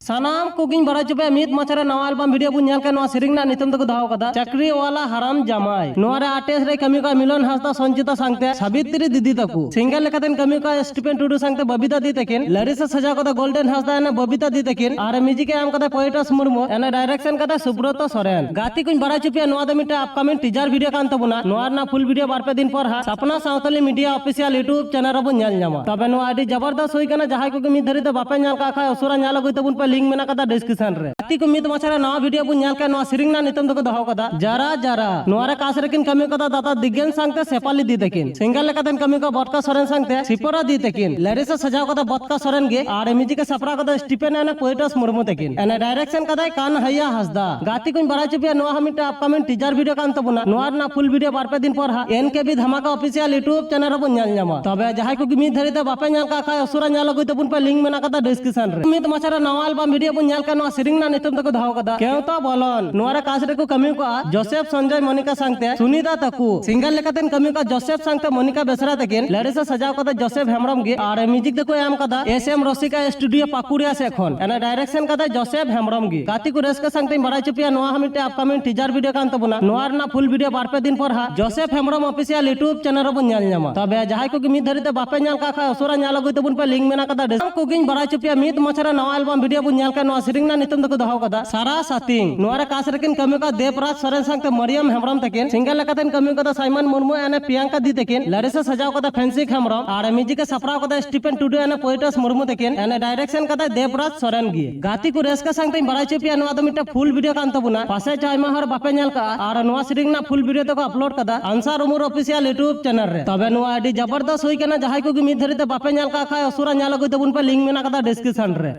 सानाम cooking बड़ा चुपे मीत मचरे नवा एल्बम वीडियो बुन ᱧᱮᱞ के नवा सेरिंग ना नितम तक दाव कदा चक्री वाला हराम जमाई नवा रे आर्टिस्ट रे कमी का मिलन हासदा संचिता सांगते सावित्री दीदी तकु सिंगल लेकातेन कमी का स्टीफेन टुडू सांगते बबीता दी तकिन लरिसा सजा कदा गोल्डन हासदा एना बबीता दी तकिन आर म्यूजिक एम कदा पोएटस मुर्मु एना डायरेक्शन कदा सुब्रत सोरेन गाती कुन बड़ा चुपे नवा द मिटा अपकमिंग टीजर वीडियो कान तबुना नवा ना फुल वीडियो बार पे दिन पर हा सपना सावतली मीडिया ऑफिशियल यूट्यूब चैनल रे बुन ᱧᱮᱞ ᱧᱟᱢᱟ तबे नवा आडी जबरदस्त होई कना जहाय को मिद धरी द बापे ᱧᱮᱞ का खा असुरा ᱧᱮᱞ अगुई तबुन पे लिंक मेना कदा डिस्क्रिप्शन रे गाती को मिद मचरा नवा वीडियो बुन ᱧᱮᱞ के नवा सेरिंग ना नितम तक दहाव कदा जरा जरा नवा रे कास रेकिन कमी कदा दाता दिगेन सांगते सेपाली दी तकिन सिंगल लेकातेन कमी का बटका सोरेन सांगते सिपोरा दी तकिन लरिसा सजाव कदा बटका सोरेन गे आर म्यूजिक के सपरा कदा स्टीफेन एना पोएटस मुर्मु तकिन एना डायरेक्शन कदा कान हैया हसदा गाती कुन बड़ा चुपिया नवा हमिटा अपकमिंग टीजर वीडियो कान तबुना नवा ना फुल वीडियो बार पे दिन पर हा एनके भी धमाका ऑफिशियल यूट्यूब चैनल रे बुन ᱧᱮᱞ ᱧᱟᱢᱟ तबे जहाय को मिद धरी द बापे ᱧᱮᱞ का खा असुरा ᱧᱮᱞ अगुई तबुन पे लिंक मेना कदा डिस्क्रिप्शन रे मिद मचरा नवा एल्बम वीडियो बुन ᱧᱮᱞ के नवा सेरिंग ना नितम तक दहाव कदा केवता बोलन नवा रे कास रे को कमी को जोसेफ संजय मोनिका सांगते सुनीता तकु सिंगल लेकातेन कमी का जोसेफ सांगते मोनिका बेसरा तकिन लरिसा सजाव कदा जोसेफ हेमरम गे आर म्यूजिक देखो एम कदा एसएम रसिका स्टूडियो पाकुड़िया से खन एना डायरेक्शन कदा जोसेफ हेमरम गे गाती को रेस्का सांगते बड़ा चुपिया नवा हमिटे अपकमिंग टीजर वीडियो कान तबुना नवा ना फुल वीडियो बार पे दिन पर हा Joseph Hembram official YouTube channel रे बुन ᱧᱮᱞ ᱧᱟᱢᱟ तबे जहाय को मिद धरी द बापे ᱧᱮᱞ का खा असुरा ᱧᱮᱞ अगुई तबुन पे लिंक मेना कदा डिस्क्रिप्शन कुकिंग बड़ा चुपिया मिद मचरा नवा एल्बम वीडियो बुन ᱧᱮᱞ के नवा सेरिंग ना नितम तक दहाव कदा सारा सातिंग नवा रे कास रेकिन कमी का देवराज सोरेन सांगते मरियम हेमरम तकिन सिंगल लेकातेन कमी कदा साइमन मुर्मु एने प्रियंका दी तकिन लरिसा सजाव कदा फैंसी हेमरम आर म्यूजिक के सपरा कदा स्टीफेन टुडू एने पोएटस मुर्मु तकिन एने डायरेक्शन कदा देवराज सोरेन गी गाती को रेस्का सांगते बड़ा चुपिया नवा द मिटा फुल वीडियो कान तबुना पासे चाइमा हर बापे ᱧᱮᱞ का आर नवा सेरिंग ना फुल वीडियो तक अपलोड कदा Ansar Umar official YouTube channel रे तबे नवा आडी जबरदस्त होई कना जहाय को मिद धरी द बापे ᱧᱮᱞ का खा असुरा ᱧᱮᱞ अगुई तबुन पे लिंक मेना कदा डिस्क्रिप्शन रे।